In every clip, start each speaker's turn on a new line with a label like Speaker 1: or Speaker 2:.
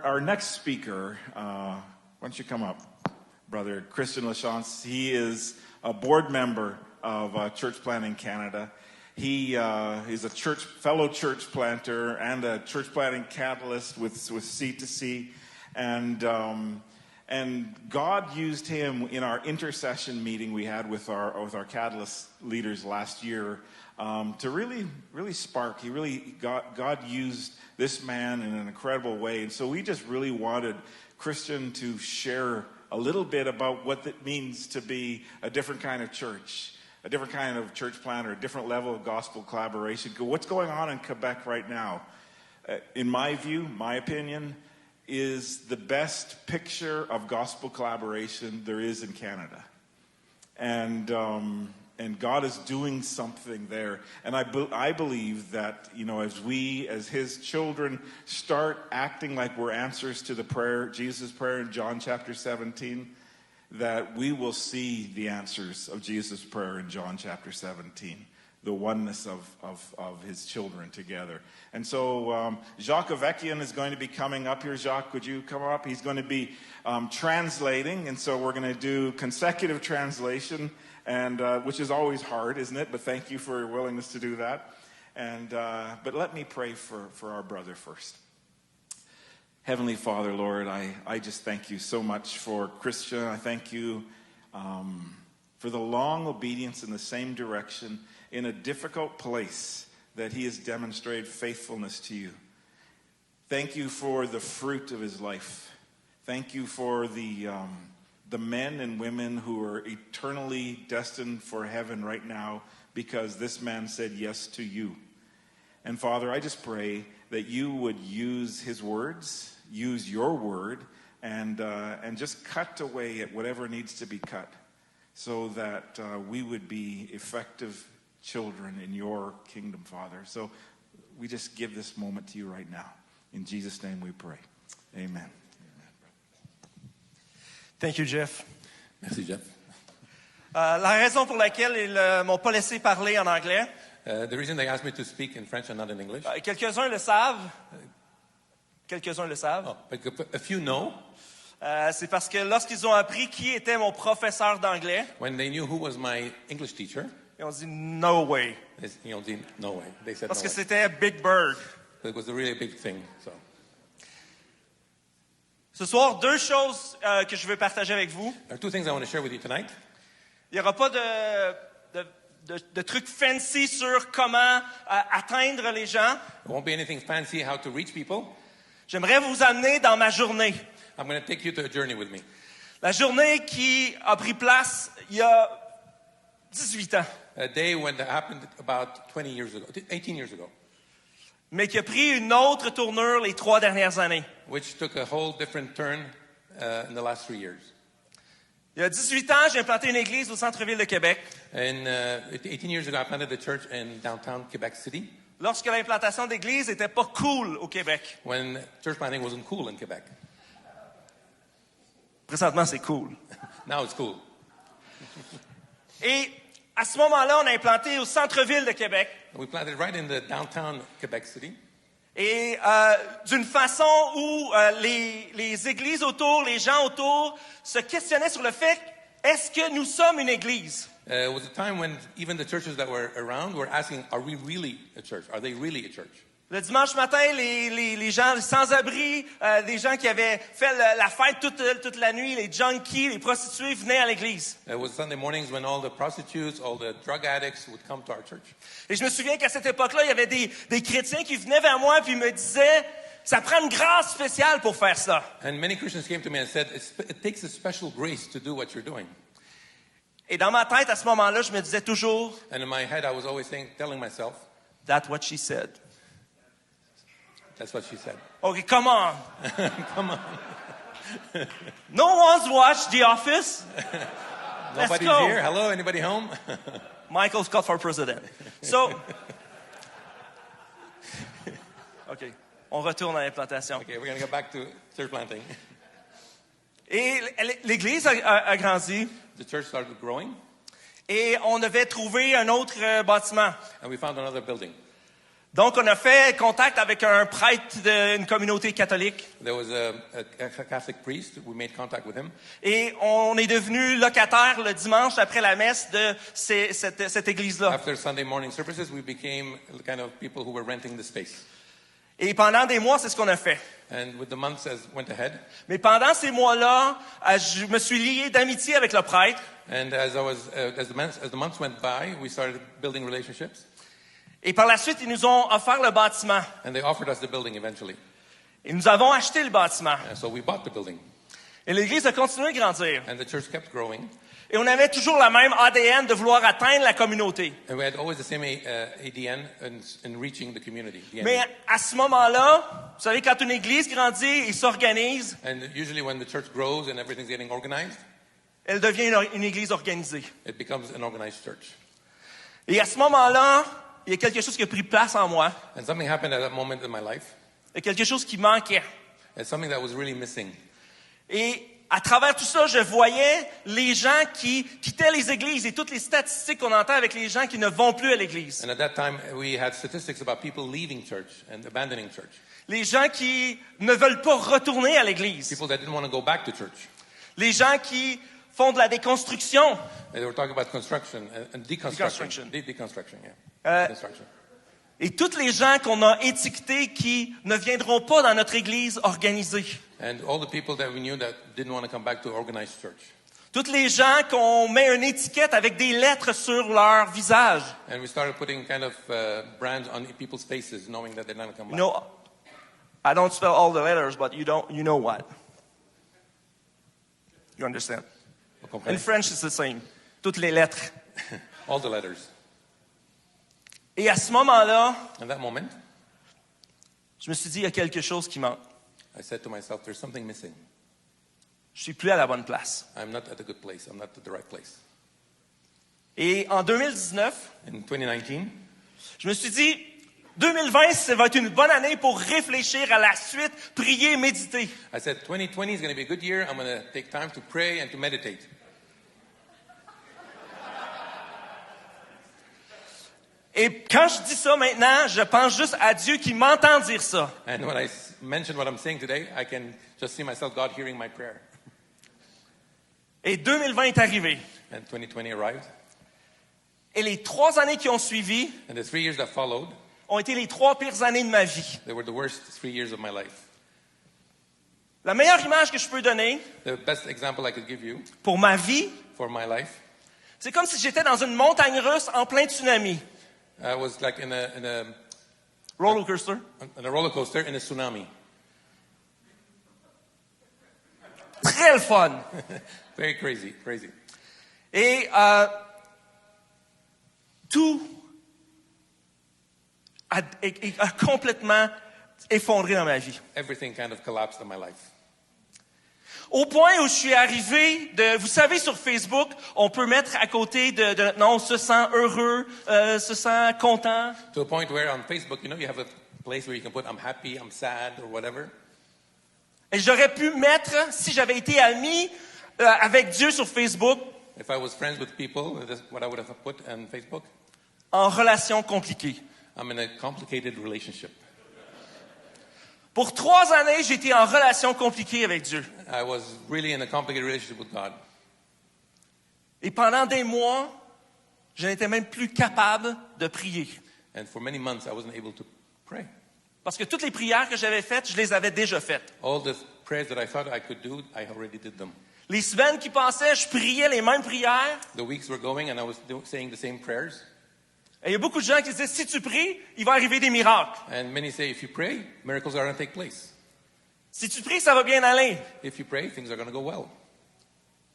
Speaker 1: Our next speaker, why don't you come up, Brother Christian Lachance. He is a board member of Church Planting Canada. He is a fellow church planter and a church planting catalyst with C2C. And God used him in our intercession meeting we had with our catalyst leaders last year to really spark. God used this man in an incredible way. And so we just really wanted Christian to share a little bit about what it means to be a different kind of church, a different kind of church planter, a different level of gospel collaboration. What's going on in Quebec right now, in my view, my opinion, is the best picture of gospel collaboration there is in Canada. And God is doing something there. And I believe that, as his children start acting like we're answers to the prayer, Jesus' prayer in John chapter 17, that we will see the answers of Jesus' prayer in John chapter 17, the oneness of his children together. And so Jacques Avekian is going to be coming up here. Jacques, would you come up? He's going to be translating, and so we're going to do consecutive translation, and which is always hard, isn't it? But thank you for your willingness to do that. But let me pray for our brother first. Heavenly Father, Lord, I just thank you so much for Christian. I thank you for the long obedience in the same direction in a difficult place that he has demonstrated faithfulness to you. Thank you for the fruit of his life. Thank you for the men and women who are eternally destined for heaven right now because this man said yes to you. And Father, I just pray that you would use his words, use your word, and just cut away at whatever needs to be cut so that we would be effective children in your kingdom, Father. So we just give this moment to you right now. In Jesus' name we pray. Amen.
Speaker 2: Thank you, Jeff.
Speaker 3: Merci, Jeff.
Speaker 2: La raison pour laquelle ils m'ont pas laissé parler en anglais.
Speaker 3: The reason they asked me to speak in French and not in English.
Speaker 2: Quelques-uns le savent.
Speaker 3: Oh, but a few know.
Speaker 2: C'est parce que lorsqu'ils ont appris qui était mon professeur d'anglais,
Speaker 3: When they knew who was my English teacher,
Speaker 2: ils ont dit no way.
Speaker 3: they said no way. They said
Speaker 2: Parce
Speaker 3: no
Speaker 2: que
Speaker 3: way.
Speaker 2: c'était Big Bird.
Speaker 3: It was a really big thing. So.
Speaker 2: Ce soir, deux choses que je veux partager avec vous.
Speaker 3: There are two things I want to share with you tonight.
Speaker 2: Il n'y aura pas de trucs fancy sur comment atteindre les gens.
Speaker 3: There won't be anything fancy how to reach people.
Speaker 2: J'aimerais vous amener dans ma journée.
Speaker 3: I'm going to take you to a journey with me.
Speaker 2: La journée qui a pris place il y a 18 ans.
Speaker 3: A day when that happened about 18 years ago.
Speaker 2: Mais qui a pris une autre tournure les 3 dernières années.
Speaker 3: Which took a whole different turn in the last 3 years.
Speaker 2: Il y a 18 ans, j'ai implanté une église au centre-ville de Québec.
Speaker 3: And 18 years ago, I planted a church in downtown Quebec City.
Speaker 2: Lorsque l'implantation d'église n'était pas cool au Québec.
Speaker 3: When church planting wasn't cool in Quebec.
Speaker 2: Présentement, c'est cool.
Speaker 3: Now it's cool.
Speaker 2: Et à ce moment-là, on a implanté au centre-ville de Québec.
Speaker 3: We planted right in the downtown Quebec City.
Speaker 2: Et d'une façon où les églises autour, les gens autour se questionnaient sur le fait, est-ce que nous sommes une église?
Speaker 3: It was a time when even the churches that were around were asking, are we really a church? Are they really a church?
Speaker 2: Le dimanche matin, les gens sans-abri, des gens qui avaient fait la fête toute la nuit, les junkies, les prostituées venaient à l'église.
Speaker 3: It was Sunday mornings when all the prostitutes, all the drug addicts would come to our church.
Speaker 2: Et je me souviens qu'à cette époque-là, il y avait des chrétiens qui venaient vers moi et me disaient, ça prend une grâce spéciale pour faire ça.
Speaker 3: And many Christians came to me and said, it takes a special grace to do what you're doing.
Speaker 2: Et dans ma tête, à ce moment-là, je me disais toujours,
Speaker 3: And in my head, I was always telling myself,
Speaker 2: that's what she said.
Speaker 3: that's what she said.
Speaker 2: Okay, come on.
Speaker 3: Come on.
Speaker 2: No one's watched The Office.
Speaker 3: Nobody's
Speaker 2: go.
Speaker 3: here. Hello, anybody home?
Speaker 2: Michael Scott for president. So, OK, on retourne à l'implantation.
Speaker 3: Okay, we're going to go back to church planting.
Speaker 2: Et l'église a grandi.
Speaker 3: The church started growing.
Speaker 2: Et on devait trouver un autre bâtiment.
Speaker 3: And we found another building.
Speaker 2: Donc, on a fait contact avec un prêtre d'une communauté catholique
Speaker 3: There was a Catholic priest. We made contact with him.
Speaker 2: et on est devenu locataire le dimanche après la messe de cette église-là.
Speaker 3: After Sunday morning services, we became kind of people who were renting the space.
Speaker 2: Et pendant des mois, c'est ce qu'on a fait.
Speaker 3: And with the months as went ahead,
Speaker 2: Mais pendant ces mois-là, je me suis lié d'amitié avec le prêtre.
Speaker 3: and as the months went by, we started building relationships.
Speaker 2: Et par la suite, ils nous ont offert le bâtiment.
Speaker 3: And they offered us the building eventually.
Speaker 2: Et nous avons acheté le bâtiment.
Speaker 3: And so we bought the building.
Speaker 2: Et l'église a continué de grandir.
Speaker 3: And the church kept growing.
Speaker 2: Et on avait toujours la même ADN de vouloir atteindre la communauté.
Speaker 3: And we had always the same ADN in reaching the community. the
Speaker 2: Mais
Speaker 3: ND.
Speaker 2: à ce moment-là, vous savez, quand une église grandit et s'organise,
Speaker 3: And usually when the church grows and everything's getting organized,
Speaker 2: elle devient une église organisée.
Speaker 3: it becomes an organized church.
Speaker 2: Et à ce moment-là, il y a quelque chose qui a pris place en moi.
Speaker 3: And something happened at that moment in my life.
Speaker 2: Il y a quelque chose qui manquait.
Speaker 3: It's something that was really missing.
Speaker 2: Et à travers tout ça, je voyais les gens qui quittaient les églises et toutes les statistiques qu'on entend avec les gens qui ne vont plus à l'église.
Speaker 3: And at that time, we had statistics about people leaving church and abandoning church.
Speaker 2: Les gens qui ne veulent pas retourner à l'église.
Speaker 3: People that didn't want to go back to church.
Speaker 2: Les gens qui font de la déconstruction.
Speaker 3: They were talking about construction and deconstruction.
Speaker 2: Deconstruction.
Speaker 3: Deconstruction, yeah. Deconstruction.
Speaker 2: Et toutes les gens qu'on a étiquetés qui ne viendront pas dans notre église organisée.
Speaker 3: And all the people that we knew that didn't want to come back to organized church.
Speaker 2: Toutes les gens qu'on met une étiquette avec des lettres sur leur visage.
Speaker 3: And we started putting kind of brands on people's faces, knowing that they're not going to come
Speaker 2: You
Speaker 3: back.
Speaker 2: know, I don't spell all the letters, but you know what. You understand?
Speaker 3: Vous
Speaker 2: In
Speaker 3: comprenez?
Speaker 2: French, it's the same. Toutes les lettres.
Speaker 3: All the letters.
Speaker 2: Et à ce moment-là,
Speaker 3: At that moment,
Speaker 2: je me suis dit, il y a quelque chose qui manque.
Speaker 3: I said to myself, there's something missing.
Speaker 2: Je suis plus à la bonne place.
Speaker 3: I'm not at a good place. I'm not at the right place.
Speaker 2: Et en 2019,
Speaker 3: In 2019,
Speaker 2: je me suis dit, 2020, ça va être une bonne année pour réfléchir à la suite, prier, méditer.
Speaker 3: I said 2020 is going to be a good year. I'm going to take time to pray and to meditate.
Speaker 2: Et quand je dis ça maintenant, je pense juste à Dieu qui m'entend dire ça.
Speaker 3: And when I mention what I'm saying today, I can just see myself, God hearing my prayer.
Speaker 2: Et 2020 est arrivé.
Speaker 3: And 2020 arrived.
Speaker 2: Et les 3 années qui ont suivi
Speaker 3: And the 3 years that followed,
Speaker 2: ont été les 3 pires années de ma vie.
Speaker 3: they were the worst 3 years of my life.
Speaker 2: La meilleure image que je peux donner
Speaker 3: The best example I could give you
Speaker 2: pour ma vie,
Speaker 3: for my life,
Speaker 2: c'est comme si j'étais dans une montagne russe en plein tsunami.
Speaker 3: I was like in a
Speaker 2: Roller coaster.
Speaker 3: roller coaster in a tsunami.
Speaker 2: Très le fun.
Speaker 3: Very crazy, crazy.
Speaker 2: Et tout a complètement effondré dans ma vie.
Speaker 3: Everything kind of collapsed in my life.
Speaker 2: Au point où je suis arrivé vous savez, sur Facebook, on peut mettre à côté de notre nom, on se sent heureux, se sent content.
Speaker 3: To a point where on Facebook, you have a place where you can put I'm happy, I'm sad, or whatever.
Speaker 2: Et j'aurais pu mettre, si j'avais été ami avec Dieu sur Facebook,
Speaker 3: If I was friends with people, that's what I would have put on Facebook.
Speaker 2: en relation compliquée.
Speaker 3: I'm in a complicated relationship.
Speaker 2: Pour 3 années, j'étais en relation compliquée avec Dieu.
Speaker 3: I was really in a complicated relationship with God.
Speaker 2: Et pendant des mois, je n'étais même plus capable de prier.
Speaker 3: And for many months, I wasn't able to pray.
Speaker 2: Parce que toutes les prières que j'avais faites, je les avais déjà faites.
Speaker 3: All the prayers that I thought I could do, I already did them.
Speaker 2: Les semaines qui passaient, je priais les mêmes prières.
Speaker 3: The weeks were going and I was saying the same prayers.
Speaker 2: Et il y a beaucoup de gens qui disaient, si tu pries, il va arriver des miracles.
Speaker 3: And many say, if you pray, miracles are going to take place.
Speaker 2: Si tu pries, ça va bien aller.
Speaker 3: If you pray, things are going to go well.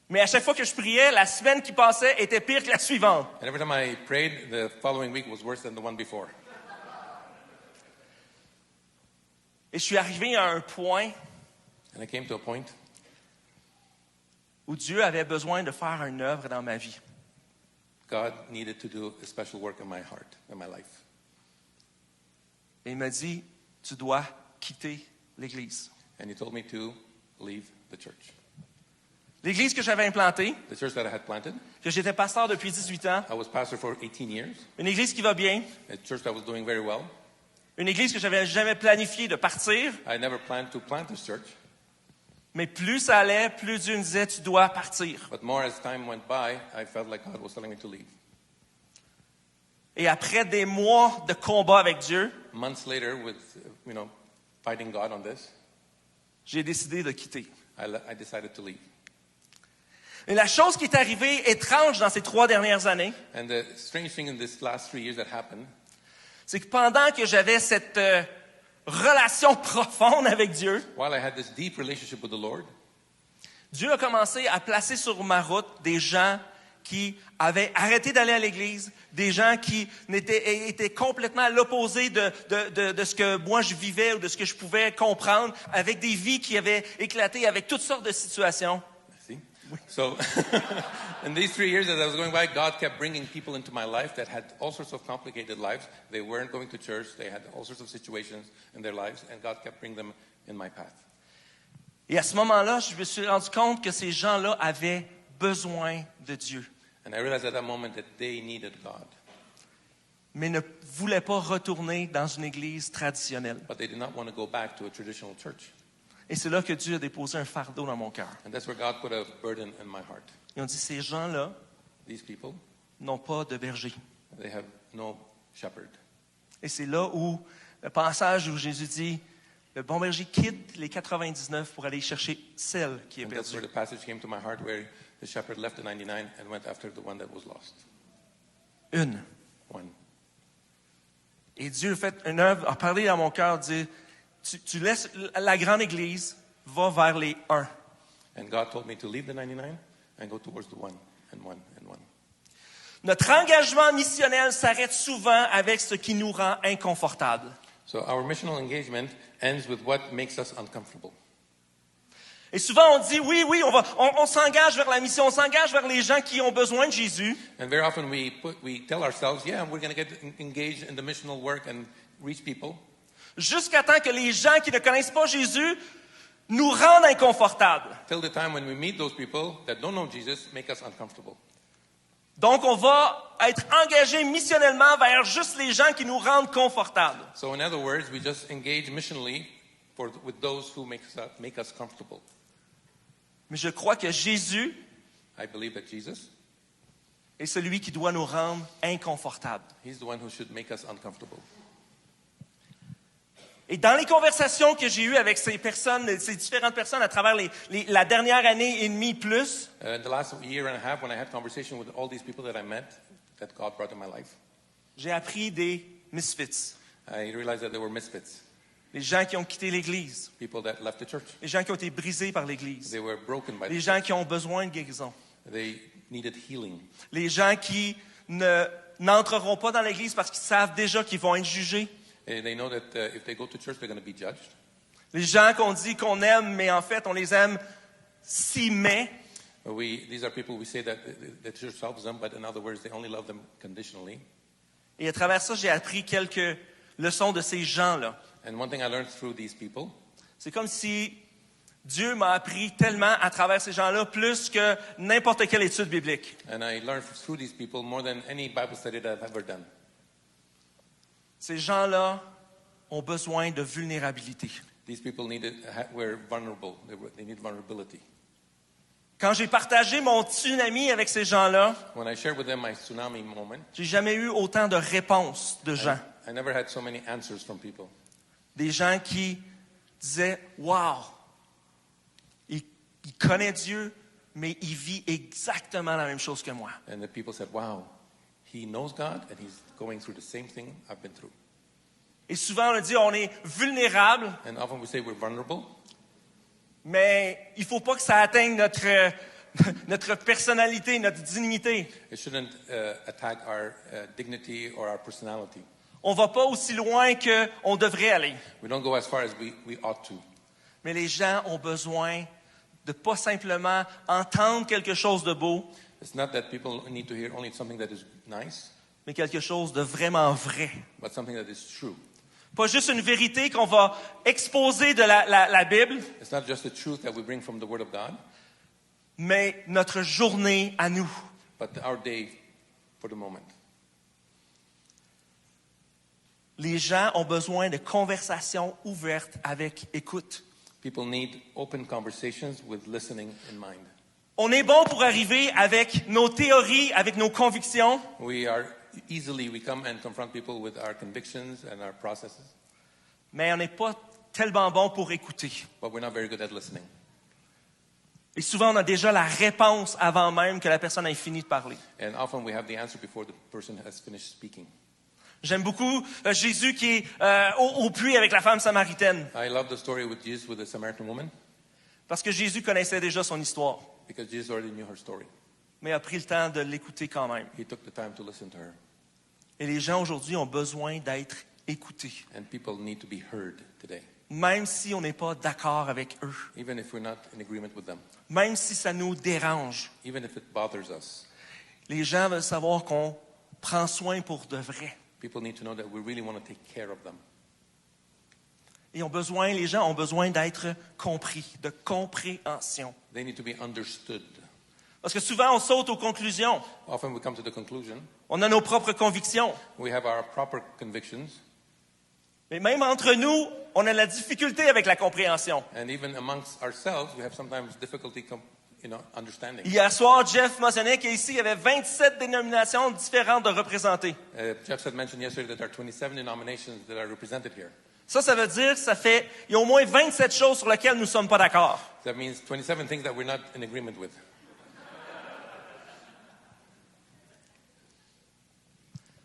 Speaker 2: Mais à chaque fois que je priais, la semaine qui passait était pire que la suivante.
Speaker 3: And every time I prayed, the following week was worse than the one before.
Speaker 2: Et je suis arrivé à un point
Speaker 3: And I came to a point
Speaker 2: où Dieu avait besoin de faire une œuvre dans ma vie.
Speaker 3: God needed to do a special work in my heart, in my life.
Speaker 2: Et il m'a dit, tu dois quitter l'Église.
Speaker 3: And he told me to leave the church.
Speaker 2: L'Église que j'avais implantée,
Speaker 3: The church that I had planted,
Speaker 2: que j'étais pasteur depuis 18 ans,
Speaker 3: I was pastor for 18 years.
Speaker 2: une Église qui va bien,
Speaker 3: A church that was doing very well.
Speaker 2: Une église que j'avais jamais planifié de partir.
Speaker 3: I never planned to plant this church,
Speaker 2: Mais plus ça allait, plus Dieu me disait, tu dois partir.
Speaker 3: but more as time went by, I felt like God was telling me to leave.
Speaker 2: Et après des mois de combat avec Dieu,
Speaker 3: Months later, with fighting God on this,
Speaker 2: j'ai décidé de quitter.
Speaker 3: I decided to leave.
Speaker 2: Et la chose qui est arrivée étrange dans ces 3 dernières années,
Speaker 3: And the strange thing in this last 3 years that happened,
Speaker 2: c'est que pendant que j'avais cette relation profonde avec Dieu,
Speaker 3: while I had this deep relationship with the Lord,
Speaker 2: Dieu a commencé à placer sur ma route des gens qui avaient arrêté d'aller à l'église, des gens qui étaient complètement à l'opposé de ce que moi je vivais ou de ce que je pouvais comprendre, avec des vies qui avaient éclaté, avec toutes sortes de situations.
Speaker 3: see? So, in these 3 years as I was going by, God kept bringing people into my life that had all sorts of complicated lives. They weren't going to church. They had all sorts of situations in their lives, and God kept bringing them in my path.
Speaker 2: Et à ce moment-là, je me suis rendu compte que ces gens-là avaient besoin de Dieu,
Speaker 3: And I realized at that moment that they needed God,
Speaker 2: mais ne voulaient pas retourner dans une église traditionnelle.
Speaker 3: but they did not want to go back to a traditional church.
Speaker 2: Et c'est là que Dieu a déposé un fardeau dans mon cœur.
Speaker 3: And that's where God put a burden in my heart.
Speaker 2: Ils ont dit, ces gens-là
Speaker 3: These people,
Speaker 2: n'ont pas de berger.
Speaker 3: they have no shepherd.
Speaker 2: Et c'est là où le passage où Jésus dit, le bon berger quitte les 99 pour aller chercher celle qui est
Speaker 3: And that's where
Speaker 2: perdue.
Speaker 3: the passage came to my heart where the shepherd left the 99 and went after the one that was lost.
Speaker 2: Une.
Speaker 3: One.
Speaker 2: Et Dieu a fait une œuvre, a parlé dans mon cœur, dit, tu laisses la grande église, va vers les uns.
Speaker 3: And God told me to leave the 99 and go towards the one and one and one.
Speaker 2: Notre engagement missionnel s'arrête souvent avec ce qui nous rend inconfortables.
Speaker 3: So our missional engagement ends with what makes us uncomfortable.
Speaker 2: Et souvent on dit, oui, on s'engage vers la mission, on s'engage vers les gens qui ont besoin de Jésus.
Speaker 3: And very often we tell ourselves, yeah, we're going to get engaged in the missional work and reach people,
Speaker 2: Jusqu'à temps que les gens qui ne connaissent pas Jésus nous rendent inconfortables.
Speaker 3: till the time when we meet those people that don't know Jesus, make us uncomfortable.
Speaker 2: Donc, on va être engagé missionnellement vers juste les gens qui nous rendent confortables.
Speaker 3: So in other words, we just engage missionally with those who make us comfortable.
Speaker 2: Mais je crois que Jésus
Speaker 3: I believe that Jesus,
Speaker 2: est celui qui doit nous rendre inconfortables.
Speaker 3: he's the one who should make us uncomfortable.
Speaker 2: Et dans les conversations que j'ai eues avec ces personnes, ces différentes personnes à travers la dernière année et demie plus,
Speaker 3: In the last year and a half, when I had conversation with all these people that I met, that God brought in my life,
Speaker 2: j'ai appris des misfits.
Speaker 3: I realized that they were misfits,
Speaker 2: Les gens qui ont quitté l'Église.
Speaker 3: people that left the church.
Speaker 2: Les gens qui ont été brisés par l'Église.
Speaker 3: They were broken by
Speaker 2: Les
Speaker 3: the
Speaker 2: gens qui ont besoin de guérison.
Speaker 3: They needed healing.
Speaker 2: Les gens qui n'entreront pas dans l'Église parce qu'ils savent déjà qu'ils vont être jugés.
Speaker 3: And they know that if they go to church, they're going to be judged.
Speaker 2: Les gens qu'on dit qu'on aime, mais en fait, on les aime si mais.
Speaker 3: These are people we say that the church loves them, but in other words, they only love them conditionally.
Speaker 2: Et à travers ça, j'ai appris quelques leçons de ces gens-là.
Speaker 3: And one thing I learned through these people,
Speaker 2: C'est comme si Dieu m'a appris tellement à travers ces gens-là, plus que n'importe quelle étude biblique.
Speaker 3: and I learned through these people more than any Bible study that I've ever done.
Speaker 2: Ces gens-là ont besoin de vulnérabilité.
Speaker 3: These people were vulnerable. They need vulnerability.
Speaker 2: Quand j'ai partagé mon tsunami avec ces gens-là,
Speaker 3: When I shared with them my tsunami moment,
Speaker 2: j'ai jamais eu autant de réponses de gens.
Speaker 3: I never had so many answers from people.
Speaker 2: Des gens qui disaient, wow, il connaît Dieu, mais il vit exactement la même chose que moi.
Speaker 3: And the people said, wow, he knows God and he's going through the same thing I've been through.
Speaker 2: Et souvent, on dit, on est vulnérable,
Speaker 3: And often we say we're vulnerable,
Speaker 2: mais il ne faut pas que ça atteigne notre personnalité, notre dignité.
Speaker 3: it shouldn't attack our dignity or our personality.
Speaker 2: On ne va pas aussi loin qu'on devrait aller.
Speaker 3: We don't go as far as we ought to.
Speaker 2: Mais les gens ont besoin de pas simplement entendre quelque chose de beau,
Speaker 3: It's not that people need to hear only something that is nice,
Speaker 2: mais quelque chose de vraiment vrai.
Speaker 3: but something that is true.
Speaker 2: Pas juste une vérité qu'on va exposer de la Bible,
Speaker 3: It's not just the truth that we bring from the Word of God,
Speaker 2: mais notre journée à nous.
Speaker 3: but our day for the moment.
Speaker 2: Les gens ont besoin de conversations ouvertes avec écoute.
Speaker 3: People need open conversations with listening in mind.
Speaker 2: On est bon pour arriver avec nos théories, avec nos convictions,
Speaker 3: We come and confront people with our convictions and our processes,
Speaker 2: mais on n'est pas tellement bon pour écouter.
Speaker 3: but we're not very good at listening.
Speaker 2: Et souvent, on a déjà la réponse avant même que la personne ait fini de parler.
Speaker 3: And often we have the answer before the person has finished speaking.
Speaker 2: J'aime beaucoup Jésus qui est au puits avec la femme samaritaine,
Speaker 3: I love the story with Jesus with the Samaritan woman
Speaker 2: parce que Jésus connaissait déjà son histoire,
Speaker 3: because Jesus already knew her story.
Speaker 2: mais a pris le temps de l'écouter quand même.
Speaker 3: He took the time to listen to her.
Speaker 2: Et les gens aujourd'hui ont besoin d'être écoutés,
Speaker 3: And people need to be heard today,
Speaker 2: même si on n'est pas d'accord avec eux,
Speaker 3: even if we're not in agreement with them,
Speaker 2: même si ça nous dérange.
Speaker 3: even if it bothers us.
Speaker 2: Les gens veulent savoir qu'on prend soin pour de vrai.
Speaker 3: People need to know that we really want to take care of them.
Speaker 2: Et les gens ont besoin d'être compris, de compréhension.
Speaker 3: They need to be understood.
Speaker 2: Parce que souvent, on saute aux conclusions.
Speaker 3: Often we come to the conclusion,
Speaker 2: On a nos propres convictions.
Speaker 3: we have our proper convictions,
Speaker 2: Mais même entre nous, on a la difficulté avec la compréhension.
Speaker 3: and even amongst ourselves, we have sometimes difficulty understanding.
Speaker 2: Hier soir, Jeff mentionné qu'ici, il y avait 27 dénominations différentes de représentées.
Speaker 3: Jeff had mentioned yesterday that there are 27 denominations that are represented here.
Speaker 2: Ça veut dire il y a au moins 27 choses sur lesquelles nous ne sommes pas d'accord.
Speaker 3: That means 27 things that we're not in agreement with.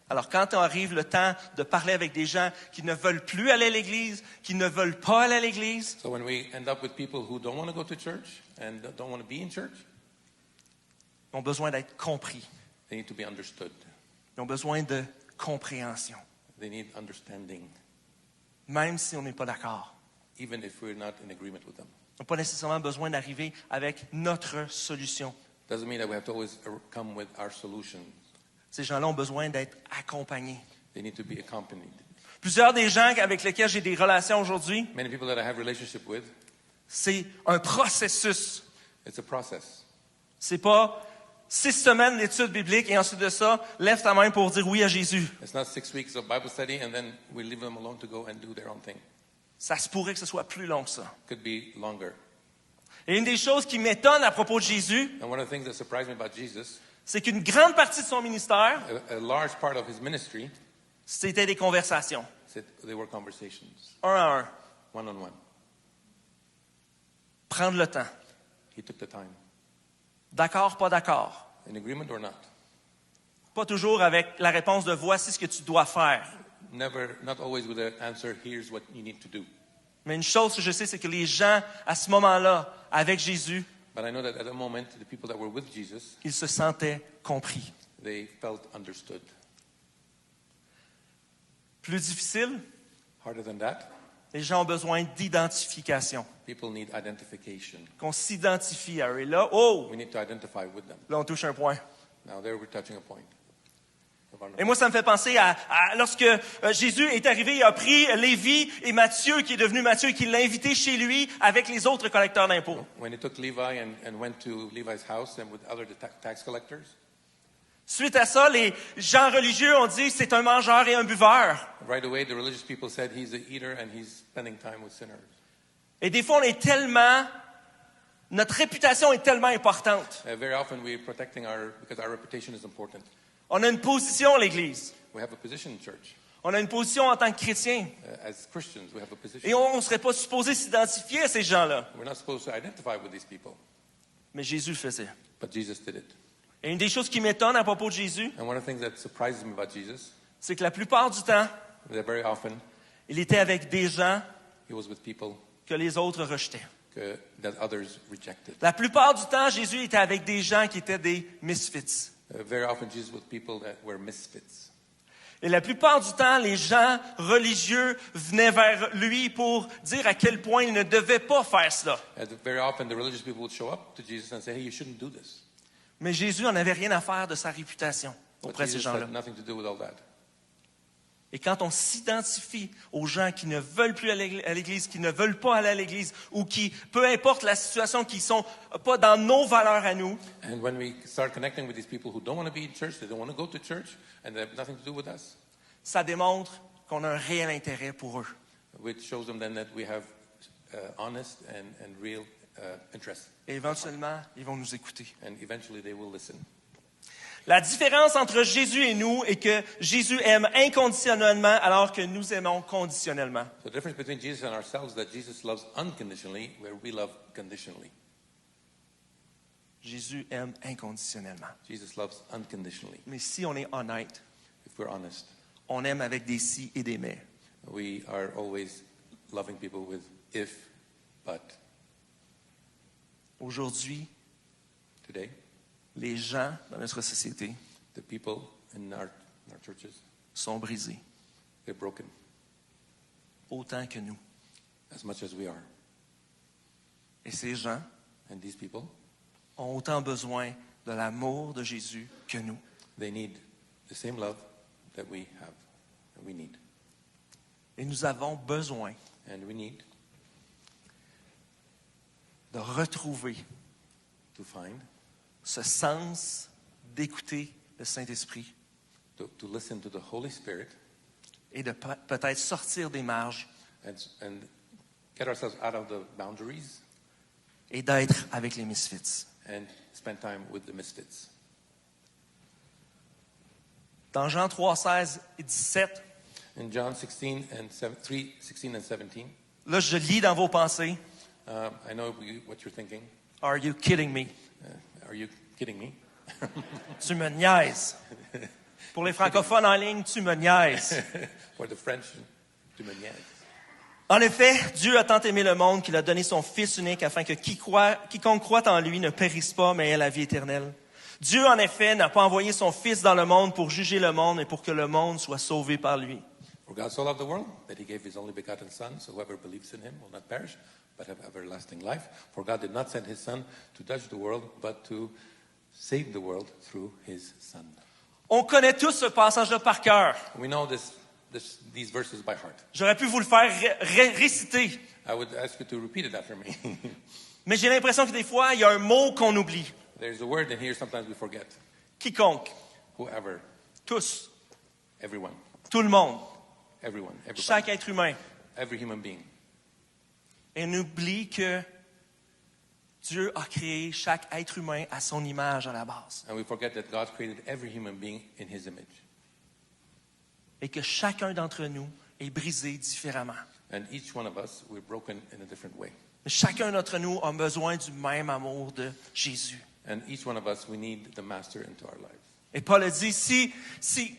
Speaker 2: Alors, quand arrive le temps de parler avec des gens qui ne veulent plus aller à l'Église, qui ne veulent pas aller à l'Église,
Speaker 3: So when we end up with people who don't want to go to church and don't want to be in church,
Speaker 2: ils ont besoin d'être compris.
Speaker 3: they need to be understood.
Speaker 2: Ils ont besoin de compréhension,
Speaker 3: They need understanding,
Speaker 2: même si on n'est pas d'accord.
Speaker 3: even if we're not in agreement with them.
Speaker 2: Ils n'ont pas nécessairement besoin d'arriver avec notre solution.
Speaker 3: Doesn't mean that we have to always come with our solution.
Speaker 2: Ces gens-là ont besoin d'être accompagnés.
Speaker 3: They need to be accompanied.
Speaker 2: Plusieurs des gens avec lesquels j'ai des relations aujourd'hui,
Speaker 3: Many people that I have relationship with,
Speaker 2: c'est un processus.
Speaker 3: it's a process.
Speaker 2: C'est pas 6 semaines d'études bibliques et ensuite de ça, lève ta main pour dire oui à Jésus.
Speaker 3: It's not 6 weeks of Bible study and then we leave them alone to go and do their own thing.
Speaker 2: Ça se pourrait que ce soit plus long que ça.
Speaker 3: Could be longer.
Speaker 2: Et une des choses qui m'étonne à propos de Jésus,
Speaker 3: And one of the things that surprised me about Jesus,
Speaker 2: c'est qu'une grande partie de son ministère,
Speaker 3: a large part of his ministry,
Speaker 2: c'était des conversations,
Speaker 3: they were conversations,
Speaker 2: un à un.
Speaker 3: one-on-one.
Speaker 2: Prendre le temps.
Speaker 3: He took the time.
Speaker 2: D'accord, pas d'accord.
Speaker 3: In agreement or not?
Speaker 2: Pas toujours avec la réponse de voici ce que tu dois faire.
Speaker 3: Not always with the answer, here's what you need to do.
Speaker 2: Mais une chose que je sais, c'est que les gens, à ce moment-là, avec Jésus,
Speaker 3: But I know that at the moment, the people that were with Jesus,
Speaker 2: ils se sentaient compris.
Speaker 3: they felt understood.
Speaker 2: Plus difficile,
Speaker 3: Harder than that,
Speaker 2: les gens ont besoin d'identification.
Speaker 3: people need identification.
Speaker 2: Qu'on s'identifie à eux. Et là, oh,
Speaker 3: We need to identify with them.
Speaker 2: là, on touche un point.
Speaker 3: Now there we're touching a point.
Speaker 2: Et moi, ça me fait penser à lorsque Jésus est arrivé, il a pris Lévi et Matthieu, qui est devenu Matthieu, et qui l'a invité chez lui avec les autres collecteurs d'impôts.
Speaker 3: When he took Levi and went to Levi's house and with other tax collectors,
Speaker 2: Suite à ça, les gens religieux ont dit c'est un mangeur et un buveur.
Speaker 3: right away the religious people said he's an eater and he's spending time with sinners.
Speaker 2: Et des fois, notre réputation est tellement importante.
Speaker 3: Very often we're protecting because our reputation is important.
Speaker 2: On a une position à l'Église.
Speaker 3: We have a position in church.
Speaker 2: On a une position en tant que chrétien.
Speaker 3: As Christians, we have a position.
Speaker 2: Et on ne serait pas supposé s'identifier à ces gens-là.
Speaker 3: We're not supposed to identify with these people.
Speaker 2: Mais Jésus le faisait.
Speaker 3: But Jesus did it.
Speaker 2: Et une des choses qui m'étonne à propos de Jésus,
Speaker 3: And one of the things that surprises me about Jesus,
Speaker 2: c'est que la plupart du temps,
Speaker 3: that very often
Speaker 2: il était avec des gens
Speaker 3: he was with people
Speaker 2: que les autres rejetaient.
Speaker 3: that others rejected.
Speaker 2: La plupart du temps, Jésus était avec des gens qui étaient des misfits.
Speaker 3: Very often Jesus with people that were misfits.
Speaker 2: Et la plupart du temps, les gens religieux venaient vers lui pour dire à quel point il ne devait pas faire cela.
Speaker 3: And very often the religious people would show up to Jesus and say, hey, you shouldn't do this.
Speaker 2: Mais Jésus n'en avait rien à faire de sa réputation
Speaker 3: But
Speaker 2: auprès de ces
Speaker 3: Jesus
Speaker 2: gens-là.
Speaker 3: had nothing to do with all that.
Speaker 2: Et quand on s'identifie aux gens qui ne veulent plus aller à l'Église, qui ne veulent pas aller à l'Église, ou qui, peu importe la situation, qui ne sont pas dans nos valeurs à nous,
Speaker 3: And when we start connecting with these people who don't want to be in church, they don't want to go to church, and they have nothing to do with us,
Speaker 2: ça démontre qu'on a un réel intérêt pour eux.
Speaker 3: which shows them then that we have honest and real interest.
Speaker 2: Et éventuellement, ils vont nous écouter.
Speaker 3: And eventually they will listen.
Speaker 2: La différence entre Jésus et nous est que Jésus aime inconditionnellement alors que nous aimons conditionnellement.
Speaker 3: So the difference between Jesus and ourselves is that Jesus loves unconditionally, where we love conditionally.
Speaker 2: Jésus aime inconditionnellement.
Speaker 3: Jesus loves unconditionally.
Speaker 2: Mais si on est honnête,
Speaker 3: If we're honest,
Speaker 2: on aime avec des si et des mais.
Speaker 3: we are always loving people with if, but.
Speaker 2: Aujourd'hui,
Speaker 3: Today,
Speaker 2: les gens dans notre société
Speaker 3: the people in our churches,
Speaker 2: sont brisés,
Speaker 3: they're broken
Speaker 2: autant que nous.
Speaker 3: as much as we are.
Speaker 2: Et ces gens
Speaker 3: And these people,
Speaker 2: ont autant besoin de l'amour de Jésus que nous.
Speaker 3: they need the same love that we have, that we need.
Speaker 2: Et nous avons besoin
Speaker 3: And we need
Speaker 2: de retrouver
Speaker 3: to find,
Speaker 2: ce sens d'écouter le Saint-Esprit
Speaker 3: to listen to the Holy Spirit
Speaker 2: et de peut-être sortir des marges
Speaker 3: and get ourselves out of the boundaries
Speaker 2: et d'être avec les misfits.
Speaker 3: and spend time with the misfits.
Speaker 2: Dans Jean 3, 16 et 17,
Speaker 3: In John 16 and 16 and 17,
Speaker 2: là je lis dans vos pensées,
Speaker 3: I know what you're thinking.
Speaker 2: Are you kidding me?
Speaker 3: Are you kidding me?
Speaker 2: Tu me niaises. Pour les francophones en ligne, tu me niaises.
Speaker 3: For the French, to me, yes.
Speaker 2: En effet, Dieu a tant aimé le monde qu'il a donné son Fils unique afin que quiconque croit en lui ne périsse pas, mais ait la vie éternelle. Dieu, en effet, n'a pas envoyé son Fils dans le monde pour juger le monde, mais pour que le monde soit sauvé par lui.
Speaker 3: For God so loved the world that he gave his only begotten Son, so whoever believes in him will not perish, but have everlasting life. For God did not send his Son to judge the world, but to save the world through his Son.
Speaker 2: On connaît tous ce passage-là par cœur.
Speaker 3: We know these verses by heart.
Speaker 2: J'aurais pu vous le faire réciter.
Speaker 3: I would ask you to repeat it after me.
Speaker 2: Mais j'ai l'impression que des fois, il y a un mot qu'on oublie.
Speaker 3: There's a word in here sometimes we forget.
Speaker 2: Quiconque.
Speaker 3: Whoever,
Speaker 2: Tous.
Speaker 3: everyone,
Speaker 2: Tout le monde.
Speaker 3: everyone, everybody,
Speaker 2: Chaque être humain.
Speaker 3: every human being.
Speaker 2: Et on oublie que Dieu a créé chaque être humain à son image à la base.
Speaker 3: And we forget that God created every human being in his image.
Speaker 2: Et que chacun d'entre nous est brisé différemment.
Speaker 3: And each one of us, we're broken in a different way.
Speaker 2: Mais chacun d'entre nous a besoin du même amour de Jésus.
Speaker 3: And each one of us, we need the Master into our lives.
Speaker 2: Et Paul a dit,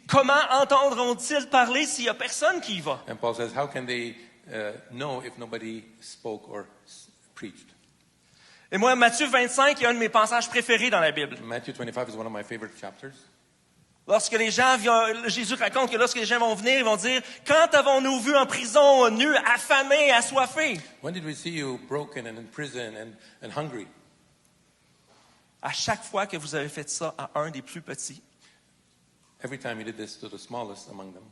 Speaker 2: comment entendront-ils parler s'il n'y a personne qui y va?
Speaker 3: And Paul says, how can they know if nobody spoke or preached?
Speaker 2: Et moi, Matthieu 25 est un de mes passages préférés dans la Bible.
Speaker 3: Matthew 25 is one of my favorite chapters.
Speaker 2: Lorsque les gens Jésus raconte que lorsque les gens vont venir, ils vont dire, quand avons-nous vu en prison, nus, affamés, assoiffés?
Speaker 3: When did we see you broken and in prison and hungry?
Speaker 2: À chaque fois que vous avez fait ça à un des plus petits,
Speaker 3: Every time you did this to the smallest among them,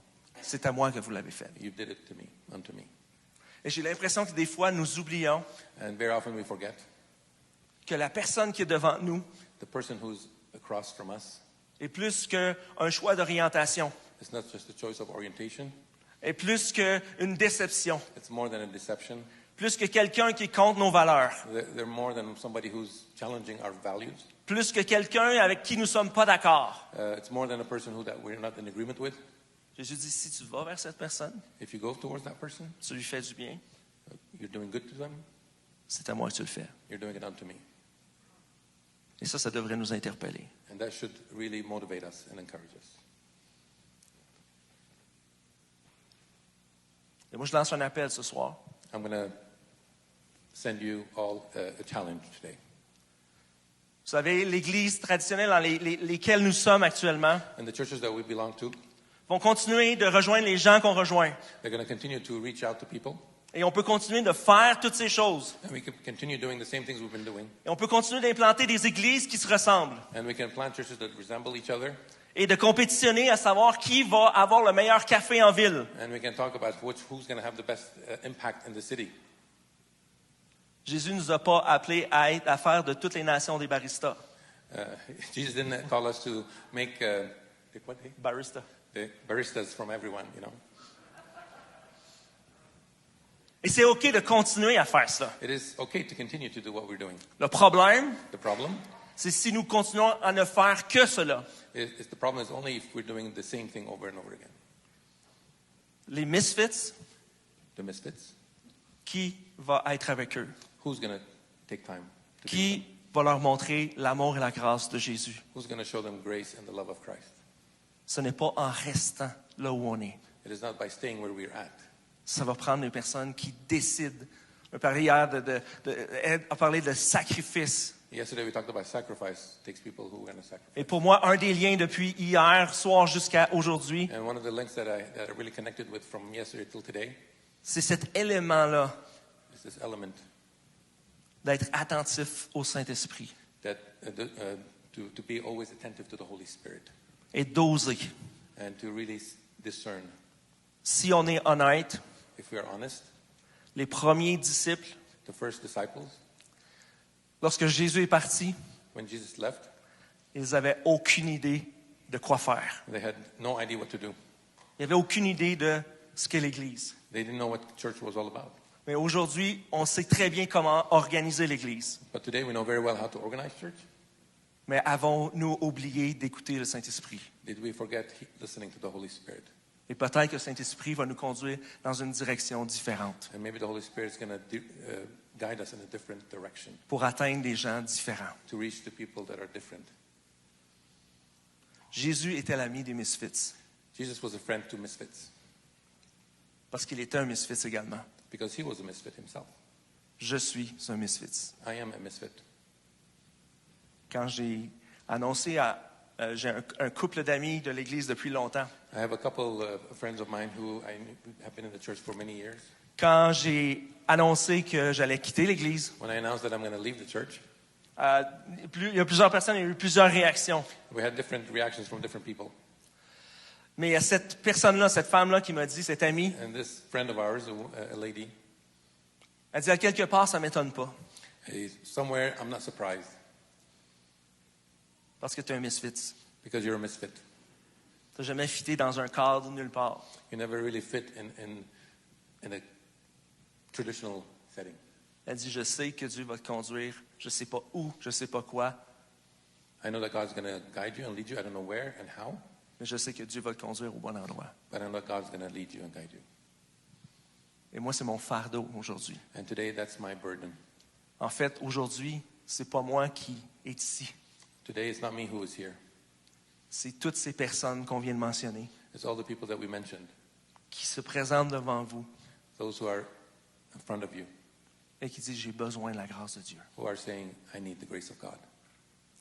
Speaker 2: c'est à moi que vous l'avez fait.
Speaker 3: you did it to me, unto me.
Speaker 2: Et j'ai l'impression que des fois, nous oublions
Speaker 3: And very often we forget
Speaker 2: que la personne qui est devant nous
Speaker 3: the person who's across from us.
Speaker 2: est plus qu'un choix d'orientation,
Speaker 3: It's not just a choice of orientation.
Speaker 2: est plus qu'une déception,
Speaker 3: It's more than a deception.
Speaker 2: plus que quelqu'un qui compte nos valeurs,
Speaker 3: They're more than somebody who's challenging our values.
Speaker 2: plus que quelqu'un avec qui nous ne sommes pas d'accord.
Speaker 3: It's more than a person that we're not in agreement with.
Speaker 2: Jésus dit, si tu vas vers cette personne,
Speaker 3: If you go towards that person,
Speaker 2: tu lui fais du bien,
Speaker 3: you're doing good to them,
Speaker 2: c'est à moi que tu le fais.
Speaker 3: you're doing it unto me.
Speaker 2: Et ça devrait nous interpeller.
Speaker 3: And that should really motivate us and encourage us.
Speaker 2: Et moi, je lance un appel ce soir.
Speaker 3: I'm going to send you all a challenge today.
Speaker 2: Vous savez, l'Église traditionnelle dans lesquelles nous sommes actuellement
Speaker 3: And the churches that we belong to,
Speaker 2: vont continuer de rejoindre les gens qu'on rejoint.
Speaker 3: they're going to continue to reach out to people.
Speaker 2: Et on peut continuer de faire toutes ces choses.
Speaker 3: And we can continue doing the same things we've been doing.
Speaker 2: Et on peut continuer d'implanter des églises qui se ressemblent.
Speaker 3: And we can plant churches that resemble each other.
Speaker 2: Et de compétitionner à savoir qui va avoir le meilleur café en ville.
Speaker 3: And we can talk about who's going to have the best impact in the city.
Speaker 2: Jésus ne nous a pas appelés à faire de toutes les nations des baristas.
Speaker 3: Jesus didn't call us to make the
Speaker 2: Barista.
Speaker 3: baristas from everyone, you know.
Speaker 2: Et c'est OK de continuer à faire ça.
Speaker 3: It is okay to continue to do what we're doing.
Speaker 2: Le problème,
Speaker 3: The problem
Speaker 2: c'est si nous continuons à ne faire que cela.
Speaker 3: is the problem is only if we're doing the same thing over and over again.
Speaker 2: Les misfits,
Speaker 3: The misfits,
Speaker 2: qui va être avec eux?
Speaker 3: who's going to take time to be?
Speaker 2: Qui va leur montrer l'amour et la grâce de Jésus?
Speaker 3: Who's going to show them grace and the love of Christ?
Speaker 2: Ce n'est pas en restant là où on est.
Speaker 3: It is not by staying where we're at.
Speaker 2: Ça va prendre des personnes qui décident. On a parlé hier Ed a parlé de sacrifice.
Speaker 3: Yesterday we talked about sacrifice. It takes people who are going to sacrifice.
Speaker 2: Et pour moi, un des liens depuis hier soir jusqu'à aujourd'hui,
Speaker 3: And one of the links that I really connected with from yesterday till today
Speaker 2: c'est cet élément-là
Speaker 3: is this element
Speaker 2: d'être attentif au Saint-Esprit
Speaker 3: that to be always attentive to the Holy Spirit
Speaker 2: et d'oser.
Speaker 3: and to really discern.
Speaker 2: Si on est honnête,
Speaker 3: If we are honest,
Speaker 2: les premiers disciples,
Speaker 3: the first disciples,
Speaker 2: lorsque Jésus est parti,
Speaker 3: when Jesus left,
Speaker 2: ils n'avaient aucune idée de quoi faire.
Speaker 3: they had no idea what to do.
Speaker 2: Ils n'avaient aucune idée de ce qu'est l'Église.
Speaker 3: They didn't know what church was all about.
Speaker 2: Mais aujourd'hui, on sait très bien comment organiser l'Église.
Speaker 3: But today we know very well how to organize church.
Speaker 2: Mais avons-nous oublié d'écouter le Saint-Esprit?
Speaker 3: Did we forget listening to the Holy Spirit?
Speaker 2: Et peut-être que le Saint-Esprit va nous conduire dans une direction différente
Speaker 3: And maybe the Holy Spirit is going to guide us in a different direction
Speaker 2: pour atteindre des gens différents.
Speaker 3: to reach the people that are different.
Speaker 2: Jésus était l'ami des misfits
Speaker 3: Jesus was a friend to misfits
Speaker 2: parce qu'il était un misfit également.
Speaker 3: because he was a misfit himself.
Speaker 2: Je suis un misfit.
Speaker 3: I am a misfit.
Speaker 2: Quand j'ai annoncé j'ai un couple d'amis de l'Église depuis longtemps.
Speaker 3: I have a couple of friends of mine who have been in the church for many years.
Speaker 2: Quand j'ai annoncé que j'allais quitter l'Église,
Speaker 3: When I announced that I'm going to leave the church,
Speaker 2: il y a plusieurs personnes, il y a eu plusieurs réactions.
Speaker 3: we had different reactions from different people.
Speaker 2: Mais il y a cette personne-là, cette femme-là qui m'a dit, cette amie,
Speaker 3: And this friend of ours, a lady,
Speaker 2: elle dit à quelque part, ça ne m'étonne pas
Speaker 3: somewhere, I'm not surprised
Speaker 2: parce que tu es un misfit.
Speaker 3: because you're a misfit.
Speaker 2: Tu n'as jamais fité dans un cadre nulle part.
Speaker 3: You never really fit in a traditional setting.
Speaker 2: Elle dit, je sais que Dieu va te conduire, je ne sais pas où, je ne sais pas quoi,
Speaker 3: I know that God's going to guide you and lead you. I don't know where and how,
Speaker 2: mais je sais que Dieu va te conduire au bon endroit.
Speaker 3: but I know that God's going to lead you and guide you.
Speaker 2: Et moi, c'est mon fardeau aujourd'hui.
Speaker 3: And today, that's my burden.
Speaker 2: En fait, aujourd'hui, c'est pas moi qui est ici.
Speaker 3: Today, it's not me who is here.
Speaker 2: C'est toutes ces personnes qu'on vient de mentionner
Speaker 3: It's all the people that we mentioned,
Speaker 2: qui se présentent devant vous
Speaker 3: those who are in front of you,
Speaker 2: et qui disent, j'ai besoin de la grâce de Dieu.
Speaker 3: who are saying, I need the grace of God.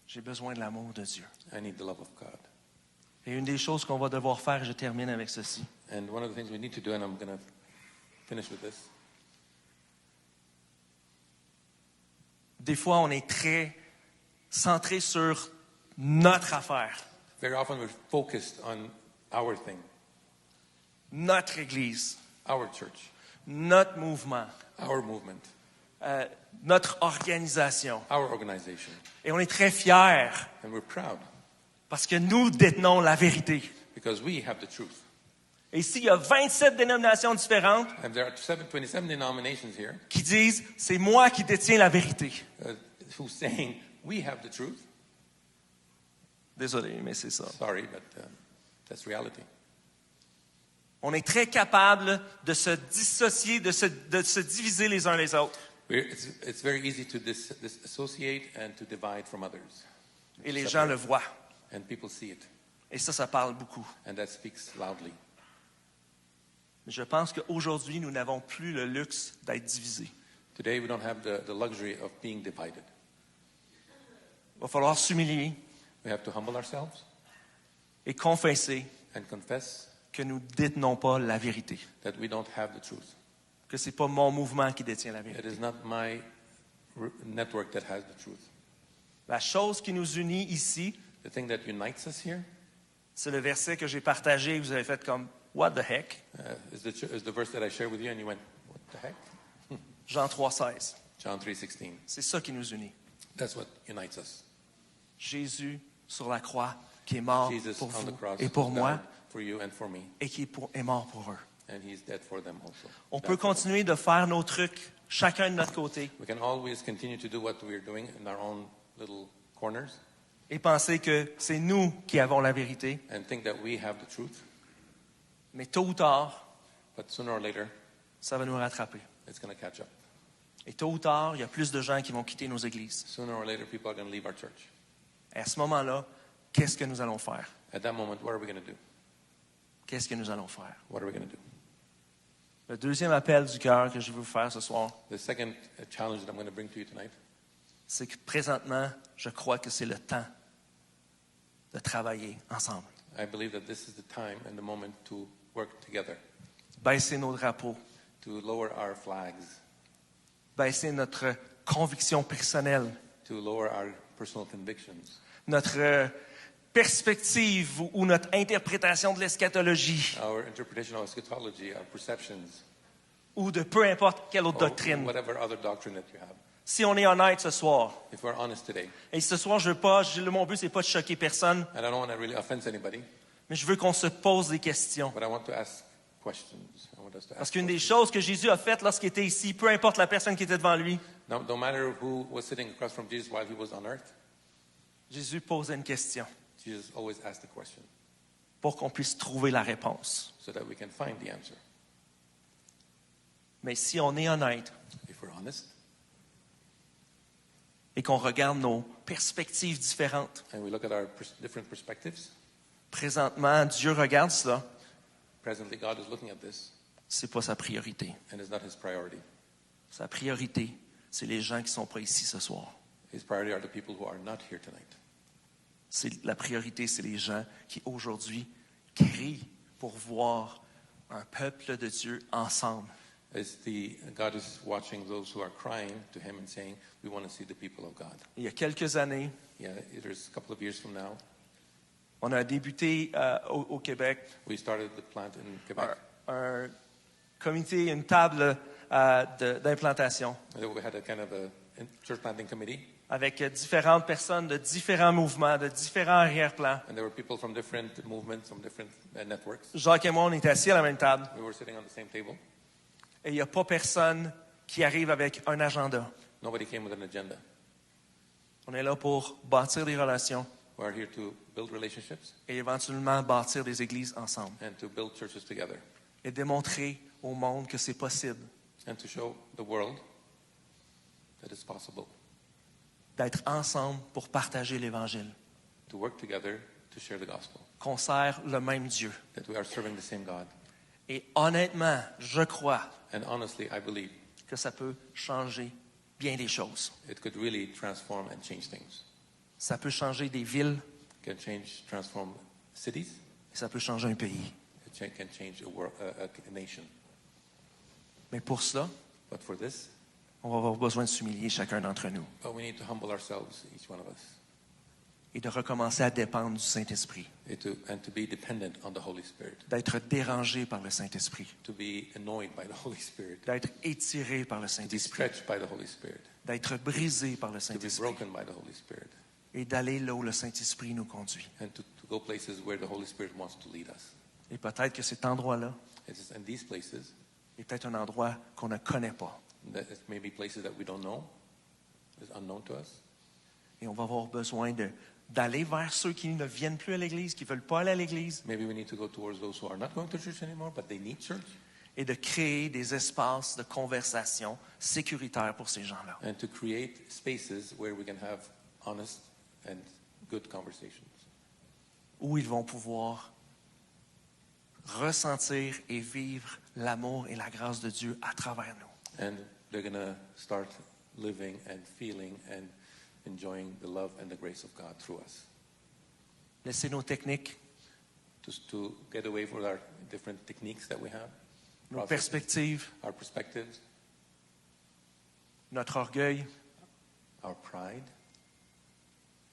Speaker 2: J'ai besoin de l'amour de Dieu.
Speaker 3: I need the love of God.
Speaker 2: Et une des choses qu'on va devoir faire, et je termine avec ceci,
Speaker 3: And one of the things we need to do, and I'm going to finish with this,
Speaker 2: des fois, on est très centré sur notre affaire,
Speaker 3: very often we're focused on our thing,
Speaker 2: notre Église,
Speaker 3: our church,
Speaker 2: notre mouvement,
Speaker 3: our movement,
Speaker 2: notre organisation.
Speaker 3: our organization.
Speaker 2: Et on est très fiers
Speaker 3: And we're proud
Speaker 2: parce que nous détenons la vérité.
Speaker 3: because we have the truth.
Speaker 2: Et s'il y a 27 dénominations différentes
Speaker 3: And there are 27 denominations here
Speaker 2: qui disent, c'est moi qui détiens la vérité.
Speaker 3: who's saying, we have the truth.
Speaker 2: Désolé, mais c'est ça.
Speaker 3: Sorry, but that's reality.
Speaker 2: On est très capable de se dissocier, de se diviser les uns les autres.
Speaker 3: It's very easy to disassociate and to divide from others.
Speaker 2: Et les gens le voient.
Speaker 3: And people see it.
Speaker 2: Et ça parle beaucoup.
Speaker 3: And that speaks loudly.
Speaker 2: Je pense qu'aujourd'hui, nous n'avons plus le luxe d'être divisés.
Speaker 3: Today, we don't have the luxury of being divided.
Speaker 2: Il va falloir s'humilier
Speaker 3: We have to humble ourselves
Speaker 2: et confesser
Speaker 3: and confess
Speaker 2: que nous ne détenons pas la vérité.
Speaker 3: that we don't have the truth.
Speaker 2: Que ce n'est pas mon mouvement qui détient la
Speaker 3: It
Speaker 2: vérité.
Speaker 3: is not my network that has the truth.
Speaker 2: La chose qui nous unit ici,
Speaker 3: The thing that unites us here
Speaker 2: c'est le verset que j'ai partagé et vous avez fait comme « What the heck?
Speaker 3: is the verse that I shared with you, and you went, what the heck? »
Speaker 2: Jean 3,16.
Speaker 3: John 3:16.
Speaker 2: C'est ça qui nous unit.
Speaker 3: That's what unites us.
Speaker 2: Jésus sur la croix qui est mort
Speaker 3: Jesus
Speaker 2: pour
Speaker 3: on the
Speaker 2: vous
Speaker 3: cross
Speaker 2: et pour moi
Speaker 3: died for you and for me,
Speaker 2: et qui est mort pour eux.
Speaker 3: and he's dead for them also.
Speaker 2: On peut continuer de faire nos trucs, chacun de notre côté,
Speaker 3: We can always continue to do what we're doing in our own little corners
Speaker 2: et penser que c'est nous qui avons la vérité.
Speaker 3: and think that we have the truth,
Speaker 2: Mais tôt ou tard,
Speaker 3: but sooner or later,
Speaker 2: ça va nous rattraper.
Speaker 3: it's going to catch up.
Speaker 2: Et tôt ou tard, il y a plus de gens qui vont quitter nos églises.
Speaker 3: Sooner or later, people are going to leave our church.
Speaker 2: Et à ce moment-là, qu'est-ce que nous allons faire?
Speaker 3: At that moment, what are we going to do?
Speaker 2: Qu'est-ce que nous allons faire?
Speaker 3: What are we going to do?
Speaker 2: Le deuxième appel du cœur que je veux vous faire ce soir,
Speaker 3: The second challenge that I'm going to bring to you tonight
Speaker 2: c'est que présentement, je crois que c'est le temps de travailler ensemble.
Speaker 3: I believe that this is the time and the moment to work together,
Speaker 2: Baisser nos drapeaux,
Speaker 3: to lower our flags,
Speaker 2: baisser notre conviction personnelle,
Speaker 3: to lower our personal convictions,
Speaker 2: notre perspective ou notre interprétation de l'eschatologie
Speaker 3: our interpretation of eschatology, our perceptions,
Speaker 2: ou de peu importe quelle autre
Speaker 3: or
Speaker 2: doctrine.
Speaker 3: whatever other doctrine that you have.
Speaker 2: Si on est honnête ce soir,
Speaker 3: If we're honest today,
Speaker 2: et ce soir, mon but, c'est pas de choquer personne,
Speaker 3: and I don't want to really offend anybody,
Speaker 2: mais je veux qu'on se pose des questions.
Speaker 3: but I want to ask questions. I want us to
Speaker 2: Parce
Speaker 3: ask
Speaker 2: qu'une des
Speaker 3: questions.
Speaker 2: choses que Jésus a faites lorsqu'il était ici, peu importe la personne qui était devant lui,
Speaker 3: No matter who was sitting across from Jesus while he was on earth,
Speaker 2: Jésus posait une question
Speaker 3: Jesus always asked the question
Speaker 2: pour qu'on puisse trouver la réponse.
Speaker 3: so that we can find the answer.
Speaker 2: Mais si on est honnête
Speaker 3: If we're honest
Speaker 2: et qu'on regarde nos perspectives différentes,
Speaker 3: and we look at our different perspectives,
Speaker 2: présentement, Dieu regarde cela,
Speaker 3: presently God is looking at this
Speaker 2: c'est pas sa priorité.
Speaker 3: and it's not his priority.
Speaker 2: Sa priorité, c'est les gens qui sont pas ici ce soir.
Speaker 3: His priority are the people who are not here tonight.
Speaker 2: La priorité, c'est les gens qui aujourd'hui crient pour voir un peuple de Dieu ensemble.
Speaker 3: God is watching those who are crying to him and saying, we want to see the people of God.
Speaker 2: Il y a quelques années,
Speaker 3: Yeah, there's a couple of years from now,
Speaker 2: on a débuté au Québec
Speaker 3: we started the plant in Quebec.
Speaker 2: un comité, une table d'implantation
Speaker 3: And then we had a kind of a church planting committee,
Speaker 2: avec différentes personnes de différents mouvements, de différents arrière-plans.
Speaker 3: and there were people from different movements, from different networks.
Speaker 2: Jacques et moi, on était assis à la même table
Speaker 3: We were sitting on the same table.
Speaker 2: et il n'y a pas personne qui arrive avec un agenda.
Speaker 3: Nobody came with an agenda.
Speaker 2: On est là pour bâtir des relations
Speaker 3: We're here to build relationships
Speaker 2: et éventuellement bâtir des églises ensemble
Speaker 3: and to build churches together
Speaker 2: et démontrer au monde que c'est possible
Speaker 3: and to show the world that it's possible
Speaker 2: d'être ensemble pour partager l'Évangile,
Speaker 3: to work together to share the gospel,
Speaker 2: qu'on sert le même Dieu.
Speaker 3: that we are serving the same God.
Speaker 2: Et honnêtement, je crois
Speaker 3: And honestly, I believe
Speaker 2: que ça peut changer bien des choses.
Speaker 3: it could really transform and change things.
Speaker 2: Ça peut changer des villes
Speaker 3: It can transform cities.
Speaker 2: et ça peut changer un pays.
Speaker 3: It can change a nation.
Speaker 2: Mais pour cela,
Speaker 3: But for this,
Speaker 2: on va avoir besoin de s'humilier chacun d'entre nous
Speaker 3: we need to humble ourselves, each one of us,
Speaker 2: et de recommencer à dépendre du Saint-Esprit,
Speaker 3: and to be dependent on the Holy Spirit,
Speaker 2: d'être dérangé par le Saint-Esprit,
Speaker 3: to be annoyed by the Holy Spirit,
Speaker 2: d'être étiré par le
Speaker 3: to be
Speaker 2: Saint-Esprit,
Speaker 3: stretched by the Holy Spirit,
Speaker 2: d'être brisé par le
Speaker 3: to be
Speaker 2: Saint-Esprit
Speaker 3: broken by the Holy Spirit,
Speaker 2: et d'aller là où le Saint-Esprit nous conduit.
Speaker 3: and to go places where the Holy Spirit wants to lead us.
Speaker 2: Et peut-être que cet endroit-là
Speaker 3: It's in these places
Speaker 2: est peut-être un endroit qu'on ne connaît pas.
Speaker 3: that it may be places that we don't know, is unknown to us,
Speaker 2: Et on va avoir besoin d'aller vers ceux qui ne viennent plus à l'Église, qui ne veulent pas aller à l'Église,
Speaker 3: maybe we need to go towards those who are not going to church anymore, but they need church,
Speaker 2: et de créer des espaces de conversation sécuritaires pour ces gens-là.
Speaker 3: and to create spaces where we can have honest and good conversations,
Speaker 2: Où ils vont pouvoir ressentir et vivre l'amour et la grâce de Dieu à travers nous.
Speaker 3: and they're going to start living and feeling and enjoying the love and the grace of God through us.
Speaker 2: Laissez nos techniques,
Speaker 3: To get away from our different techniques that we have,
Speaker 2: nos
Speaker 3: processes,
Speaker 2: perspectives,
Speaker 3: our perspectives,
Speaker 2: notre orgueil,
Speaker 3: our pride,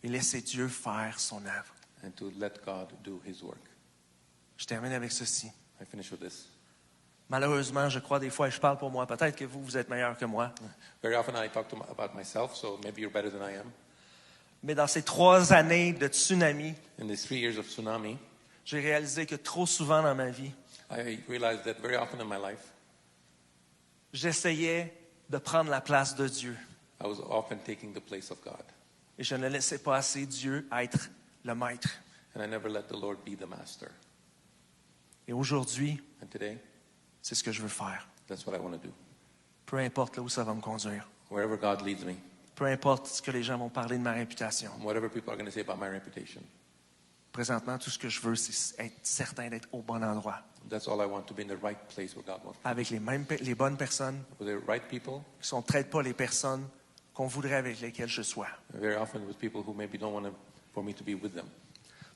Speaker 2: et laisser Dieu faire son œuvre.
Speaker 3: and to let God do His work.
Speaker 2: Je termine avec ceci.
Speaker 3: I finish with this.
Speaker 2: Malheureusement, je crois des fois, et je parle pour moi, peut-être que vous êtes meilleur que moi,
Speaker 3: Very often I talk about myself, so maybe you're better than I am.
Speaker 2: mais dans ces 3 années de tsunami,
Speaker 3: In these 3 years of tsunami,
Speaker 2: j'ai réalisé que trop souvent dans ma vie,
Speaker 3: I realized that very often in my life,
Speaker 2: j'essayais de prendre la place de Dieu.
Speaker 3: I was often taking the place of God.
Speaker 2: Et je ne laissais pas assez Dieu être le maître.
Speaker 3: And I never let the Lord be the master.
Speaker 2: Et aujourd'hui,
Speaker 3: And today,
Speaker 2: c'est ce que je veux faire.
Speaker 3: that's what I want to do.
Speaker 2: Peu importe là où ça va me conduire.
Speaker 3: Wherever God leads me,
Speaker 2: Peu importe ce que les gens vont parler de ma réputation.
Speaker 3: whatever people are going to say about my reputation,
Speaker 2: Présentement, tout ce que je veux, c'est être certain d'être au bon endroit.
Speaker 3: that's all I want, to be in the right place where God wants me.
Speaker 2: Avec les bonnes personnes,
Speaker 3: With the right people,
Speaker 2: qui ne sont peut-être pas les personnes qu'on voudrait avec lesquelles je sois.
Speaker 3: very often with people who maybe don't want for me to be with them.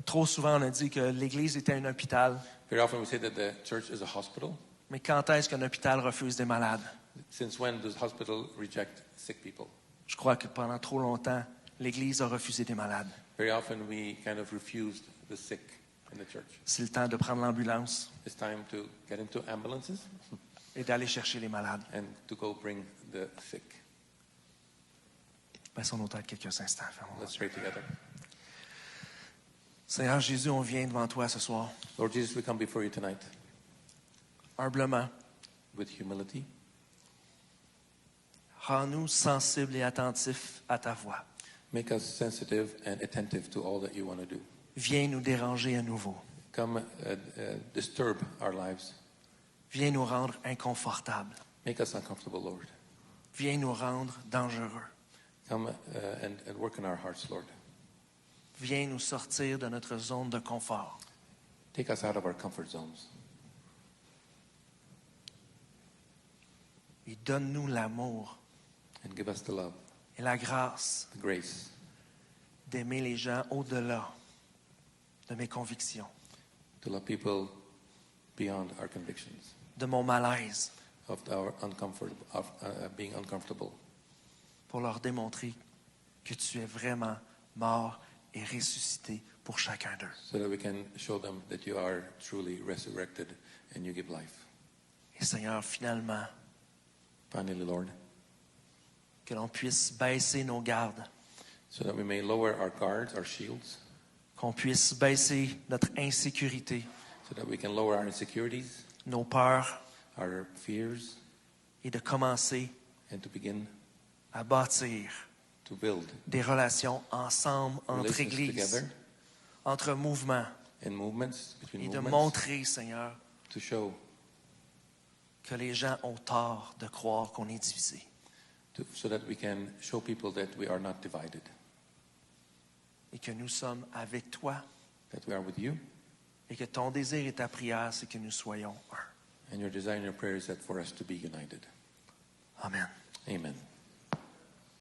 Speaker 2: Trop souvent, on a dit que l'Église était un hôpital.
Speaker 3: Very often we say that the church is a hospital.
Speaker 2: Mais quand est-ce qu'un hôpital refuse des malades?
Speaker 3: Since when does hospital reject sick people?
Speaker 2: Je crois que pendant trop longtemps, l'Église a refusé des malades.
Speaker 3: Very often we kind of refused the sick in the church.
Speaker 2: C'est le temps de prendre l'ambulance
Speaker 3: It's time to get into ambulances
Speaker 2: et d'aller chercher les malades.
Speaker 3: and to go bring the sick.
Speaker 2: Baissons nos têtes quelques instants. Fermons.
Speaker 3: Let's pray together.
Speaker 2: Seigneur Jésus, on vient devant toi ce soir,
Speaker 3: Lord Jesus, we come before you tonight
Speaker 2: humblement.
Speaker 3: with humility.
Speaker 2: Rends-nous sensibles et attentifs à ta voix.
Speaker 3: Make us sensitive and attentive to all that you want to do.
Speaker 2: Viens nous déranger à nouveau.
Speaker 3: Come disturb our lives.
Speaker 2: Viens nous rendre inconfortables.
Speaker 3: Make us uncomfortable, Lord.
Speaker 2: Viens nous rendre dangereux.
Speaker 3: Come and work in our hearts, Lord.
Speaker 2: Viens nous sortir de notre zone de confort.
Speaker 3: Take us out of our comfort zones.
Speaker 2: Et donne-nous l'amour
Speaker 3: And give us the love,
Speaker 2: et la grâce
Speaker 3: the grace
Speaker 2: d'aimer les gens au-delà de mes convictions,
Speaker 3: to love people beyond our convictions,
Speaker 2: de mon malaise,
Speaker 3: of our being uncomfortable,
Speaker 2: pour leur démontrer que tu es vraiment mort et ressuscité pour chacun d'eux.
Speaker 3: so that we can show them that you are truly resurrected and you give life.
Speaker 2: Et Seigneur, finalement,
Speaker 3: Finally, Lord,
Speaker 2: que l'on puisse baisser nos gardes,
Speaker 3: so that we may lower our guards, our shields,
Speaker 2: qu'on puisse baisser notre insécurité,
Speaker 3: so that we can lower our insecurities,
Speaker 2: nos peurs,
Speaker 3: our fears,
Speaker 2: et de commencer
Speaker 3: and to begin
Speaker 2: à bâtir
Speaker 3: to build
Speaker 2: des relations ensemble, entre
Speaker 3: relations
Speaker 2: églises,
Speaker 3: together
Speaker 2: entre mouvements,
Speaker 3: and movements, between
Speaker 2: et de
Speaker 3: movements,
Speaker 2: montrer, Seigneur,
Speaker 3: to show,
Speaker 2: que les gens ont tort de croire qu'on est divisé.
Speaker 3: so that we can show people that we are not divided,
Speaker 2: Et que nous sommes avec toi,
Speaker 3: that we are with you,
Speaker 2: et que ton désir et ta prière, c'est que nous soyons un.
Speaker 3: and your desire and your prayer is that for us to be united.
Speaker 2: Amen.
Speaker 3: Amen.